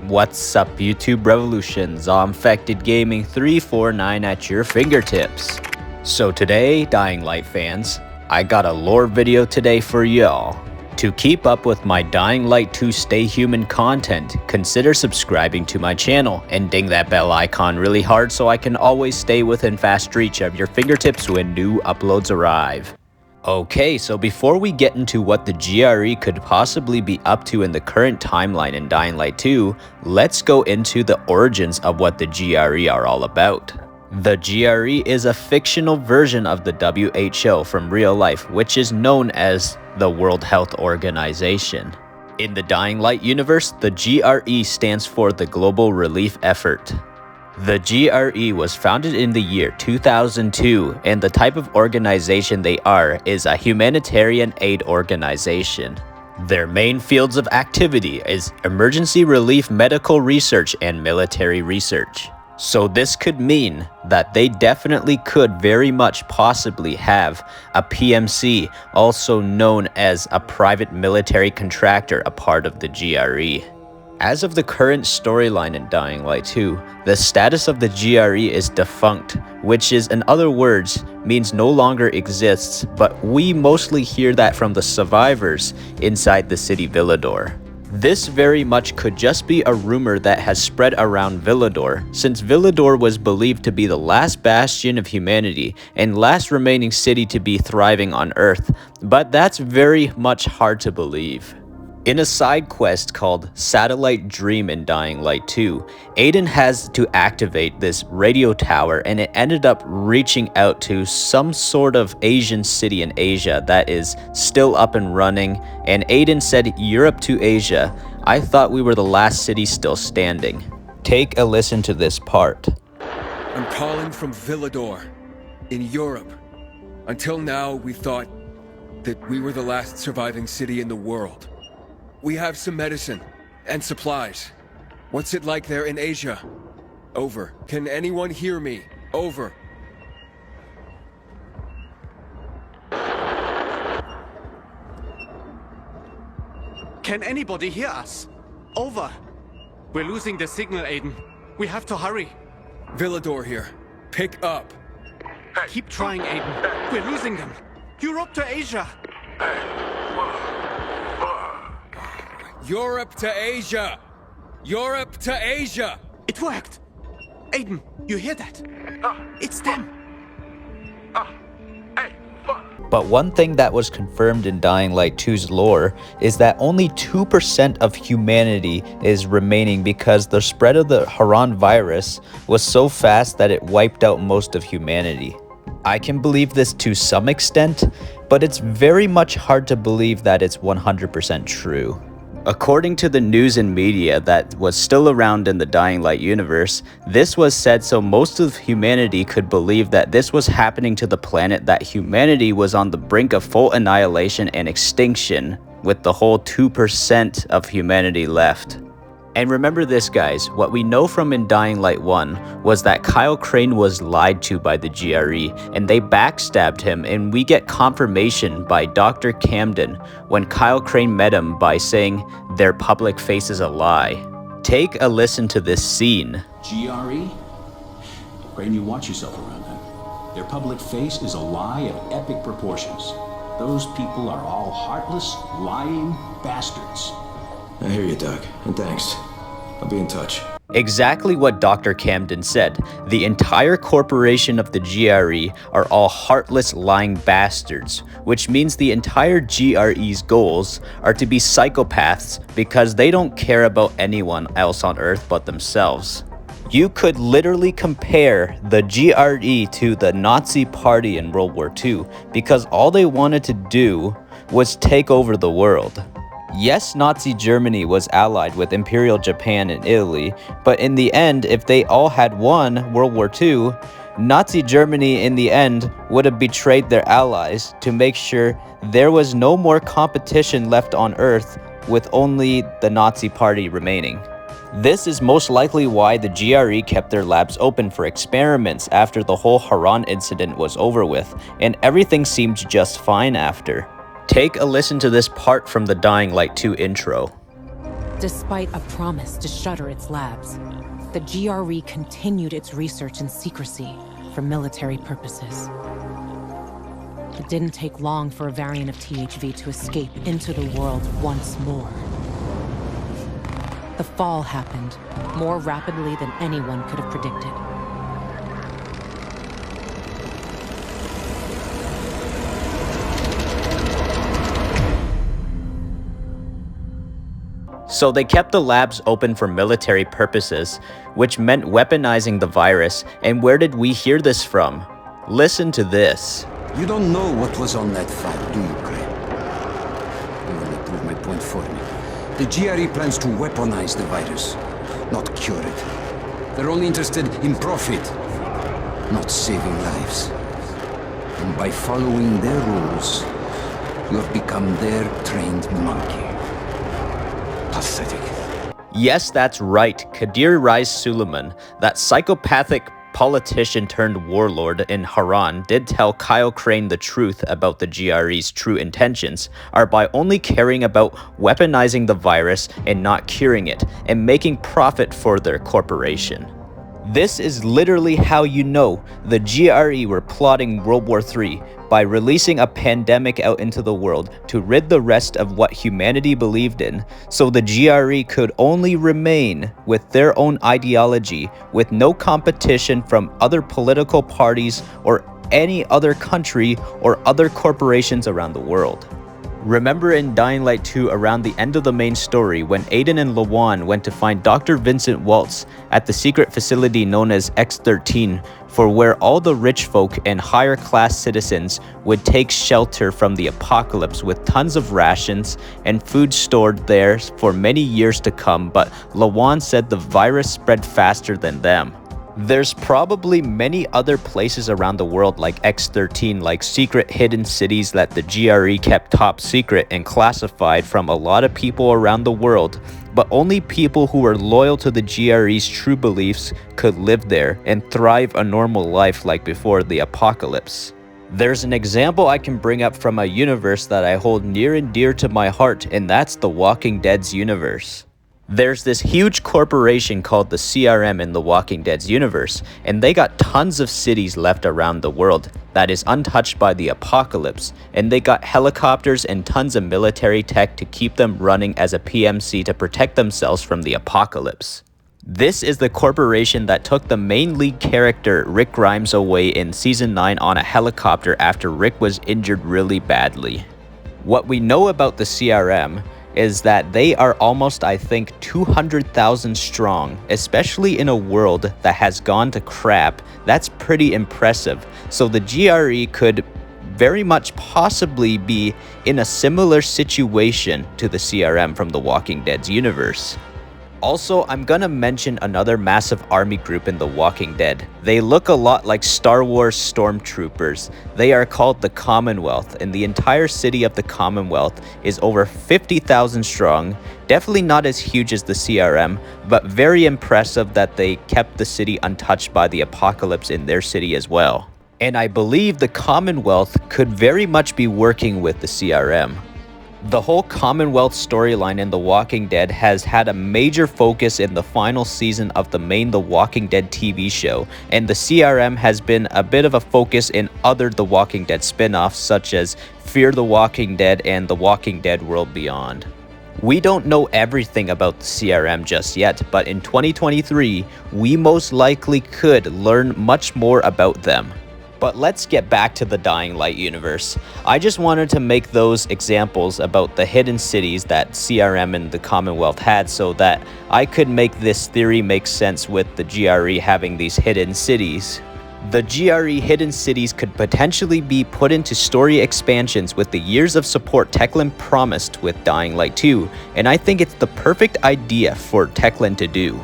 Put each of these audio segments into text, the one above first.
What's up YouTube Revolution, ZombfectedGaming 349 at your fingertips. So today, Dying Light fans, I got a lore video today for y'all. To keep up with my Dying Light 2 Stay Human content, consider subscribing to my channel and ding that bell icon really hard so I can always stay within fast reach of your fingertips when new uploads arrive. Okay, so before we get into what the GRE could possibly be up to in the current timeline in Dying Light 2, let's go into the origins of what the GRE are all about. The GRE is a fictional version of the WHO from real life, which is known as the World Health Organization. In the Dying Light universe, the GRE stands for the Global Relief Effort. The GRE was founded in the year 2002, and the type of organization they are is a humanitarian aid organization. Their main fields of activity is emergency relief, medical research, and military research. So this could mean that they definitely could very much possibly have a PMC, also known as a private military contractor, a part of the GRE. As of the current storyline in Dying Light 2, the status of the GRE is defunct, which is, in other words, means no longer exists, but we mostly hear that from the survivors inside the city Villedor. This very much could just be a rumor that has spread around Villedor, since Villedor was believed to be the last bastion of humanity and last remaining city to be thriving on Earth, but that's very much hard to believe. In a side quest called Satellite Dream in Dying Light 2, Aiden has to activate this radio tower, and it ended up reaching out to some sort of Asian city in Asia that is still up and running, and Aiden said, "Europe to Asia, I thought we were the last city still standing." Take a listen to this part. I'm calling from Villedor, in Europe. Until now, we thought that we were the last surviving city in the world. We have some medicine and supplies. What's it like there in Asia? Over. Can anyone hear me? Over. Can anybody hear us? Over. We're losing the signal, Aiden. We have to hurry. Villedor here. Pick up. Keep trying, Aiden. We're losing them. Europe to Asia. Europe to Asia! Europe to Asia! It worked! Aiden, you hear that? It's them! But one thing that was confirmed in Dying Light 2's lore is that only 2% of humanity is remaining because the spread of the Haran virus was so fast that it wiped out most of humanity. I can believe this to some extent, but it's very much hard to believe that it's 100% true. According to the news and media that was still around in the Dying Light universe, this was said so most of humanity could believe that this was happening to the planet, that humanity was on the brink of full annihilation and extinction, with the whole 2% of humanity left. And remember this, guys, what we know from in Dying Light 1 was that Kyle Crane was lied to by the GRE, and they backstabbed him, and we get confirmation by Dr. Camden when Kyle Crane met him by saying their public face is a lie. Take a listen to this scene. GRE? Crane, you watch yourself around them. Their public face is a lie of epic proportions. Those people are all heartless, lying bastards. I hear you, Doc, and thanks. I'll be in touch. Exactly what Dr. Camden said. The entire corporation of the GRE are all heartless, lying bastards, which means the entire GRE's goals are to be psychopaths because they don't care about anyone else on Earth but themselves. You could literally compare the GRE to the Nazi Party in World War II because all they wanted to do was take over the world. Yes, Nazi Germany was allied with Imperial Japan and Italy, but in the end, if they all had won World War II, Nazi Germany in the end would have betrayed their allies to make sure there was no more competition left on Earth with only the Nazi Party remaining. This is most likely why the GRE kept their labs open for experiments after the whole Haran incident was over with, and everything seemed just fine after. Take a listen to this part from the Dying Light 2 intro. Despite a promise to shutter its labs, the GRE continued its research in secrecy for military purposes. It didn't take long for a variant of THV to escape into the world once more. The fall happened more rapidly than anyone could have predicted. So they kept the labs open for military purposes, which meant weaponizing the virus. And where did we hear this from? Listen to this. You don't know what was on that file, do you, Gray? You only prove my point for me. The GRE plans to weaponize the virus, not cure it. They're only interested in profit, not saving lives. And by following their rules, you've become their trained monkey. Pathetic. Yes, that's right. Rais Suleiman, that psychopathic politician turned warlord in Haran, did tell Kyle Crane the truth about the GRE's true intentions are by only caring about weaponizing the virus and not curing it, and making profit for their corporation. This is literally how you know the GRE were plotting World War III, by releasing a pandemic out into the world to rid the rest of what humanity believed in, so the GRE could only remain with their own ideology, with no competition from other political parties or any other country or other corporations around the world. Remember in Dying Light 2 around the end of the main story when Aiden and Lawan went to find Dr. Vincent Waltz at the secret facility known as X13 for where all the rich folk and higher class citizens would take shelter from the apocalypse with tons of rations and food stored there for many years to come, but Lawan said the virus spread faster than them. There's probably many other places around the world like X13, like secret hidden cities that the GRE kept top secret and classified from a lot of people around the world, but only people who were loyal to the GRE's true beliefs could live there and thrive a normal life like before the apocalypse. There's an example I can bring up from a universe that I hold near and dear to my heart, and that's The Walking Dead's universe. There's this huge corporation called the CRM in The Walking Dead's universe, and they got tons of cities left around the world that is untouched by the apocalypse, and they got helicopters and tons of military tech to keep them running as a PMC to protect themselves from the apocalypse. This is the corporation that took the main lead character Rick Grimes away in Season 9 on a helicopter after Rick was injured really badly. What we know about the CRM is that they are almost, I think, 200,000 strong, especially in a world that has gone to crap. That's pretty impressive. So the GRE could very much possibly be in a similar situation to the CRM from The Walking Dead's universe. Also, I'm gonna mention another massive army group in The Walking Dead. They look a lot like Star Wars stormtroopers. They are called the Commonwealth, and the entire city of the Commonwealth is over 50,000 strong. Definitely not as huge as the CRM, but very impressive that they kept the city untouched by the apocalypse in their city as well. And I believe the Commonwealth could very much be working with the CRM. The whole Commonwealth storyline in The Walking Dead has had a major focus in the final season of the main The Walking Dead TV show, and the CRM has been a bit of a focus in other The Walking Dead spin-offs such as Fear the Walking Dead and The Walking Dead World Beyond. We don't know everything about the CRM just yet, but in 2023, we most likely could learn much more about them. But let's get back to the Dying Light universe. I just wanted to make those examples about the hidden cities that CRM and the Commonwealth had so that I could make this theory make sense with the GRE having these hidden cities. The GRE hidden cities could potentially be put into story expansions with the years of support Techland promised with Dying Light 2, and I think it's the perfect idea for Techland to do.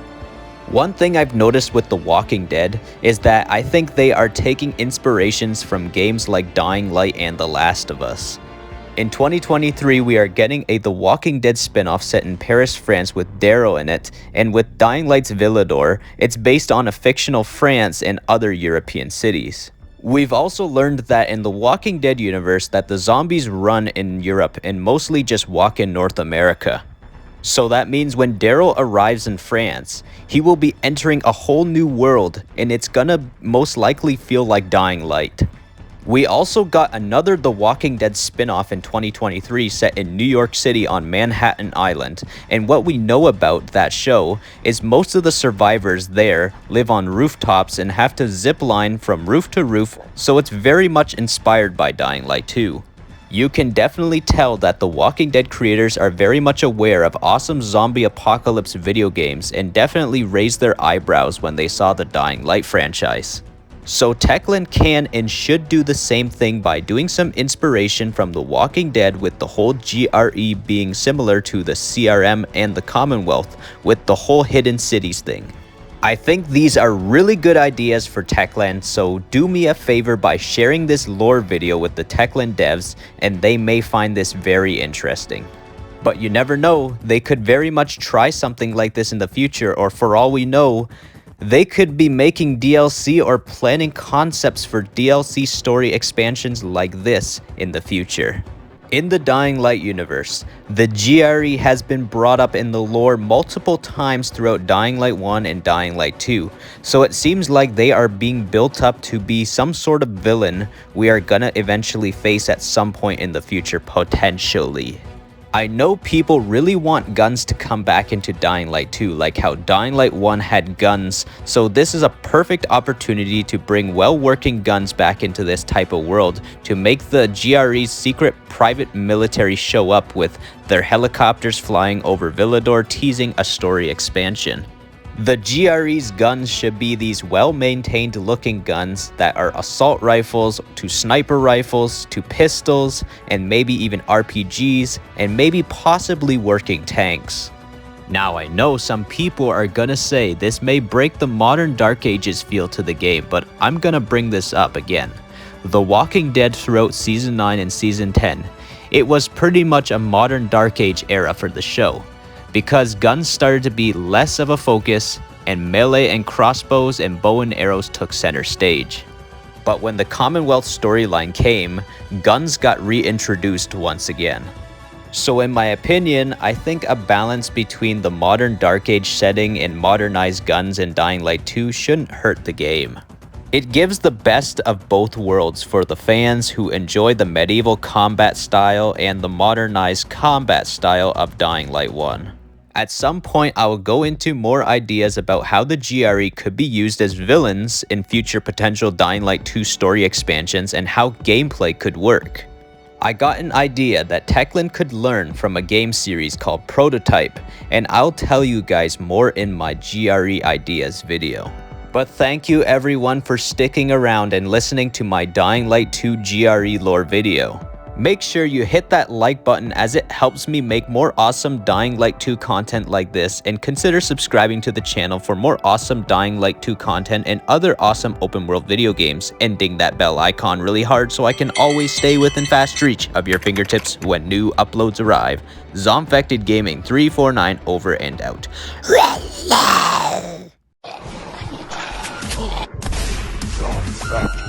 One thing I've noticed with The Walking Dead is that I think they are taking inspirations from games like Dying Light and The Last of Us. In 2023, we are getting a The Walking Dead spin-off set in Paris, France with Daryl in it, and with Dying Light's Villedor, it's based on a fictional France and other European cities. We've also learned that in the Walking Dead universe that the zombies run in Europe and mostly just walk in North America. So that means when Daryl arrives in France, he will be entering a whole new world, and it's gonna most likely feel like Dying Light. We also got another The Walking Dead spin-off in 2023 set in New York City on Manhattan Island, and what we know about that show is most of the survivors there live on rooftops and have to zip line from roof to roof, so it's very much inspired by Dying Light 2. You can definitely tell that the Walking Dead creators are very much aware of awesome zombie apocalypse video games and definitely raised their eyebrows when they saw the Dying Light franchise. So Techland can and should do the same thing by doing some inspiration from The Walking Dead, with the whole GRE being similar to the CRM and the Commonwealth with the whole hidden cities thing. I think these are really good ideas for Techland, so do me a favor by sharing this lore video with the Techland devs, and they may find this very interesting. But you never know, they could very much try something like this in the future, or for all we know, they could be making DLC or planning concepts for DLC story expansions like this in the future. In the Dying Light universe, the GRE has been brought up in the lore multiple times throughout Dying Light 1 and Dying Light 2, so it seems like they are being built up to be some sort of villain we are gonna eventually face at some point in the future, potentially. I know people really want guns to come back into Dying Light 2, like how Dying Light 1 had guns, so this is a perfect opportunity to bring well-working guns back into this type of world to make the GRE's secret private military show up with their helicopters flying over Villedor, teasing a story expansion. The GRE's guns should be these well-maintained looking guns that are assault rifles to sniper rifles to pistols and maybe even RPGs and maybe possibly working tanks. Now I know some people are gonna say this may break the modern Dark Ages feel to the game, but I'm gonna bring this up again. The Walking Dead throughout Season 9 and Season 10, it was pretty much a modern Dark Age era for the show, because guns started to be less of a focus and melee and crossbows and bow and arrows took center stage. But when the Commonwealth storyline came, guns got reintroduced once again. So in my opinion, I think a balance between the modern Dark Age setting and modernized guns in Dying Light 2 shouldn't hurt the game. It gives the best of both worlds for the fans who enjoy the medieval combat style and the modernized combat style of Dying Light 1. At some point, I will go into more ideas about how the GRE could be used as villains in future potential Dying Light 2 story expansions and how gameplay could work. I got an idea that Techland could learn from a game series called Prototype, and I'll tell you guys more in my GRE Ideas video. But thank you everyone for sticking around and listening to my Dying Light 2 GRE lore video. Make sure you hit that like button as it helps me make more awesome Dying Light 2 content like this, and consider subscribing to the channel for more awesome Dying Light 2 content and other awesome open world video games, and ding that bell icon really hard so I can always stay within fast reach of your fingertips when new uploads arrive. ZombfectedGaming 349 over and out. Zombfect.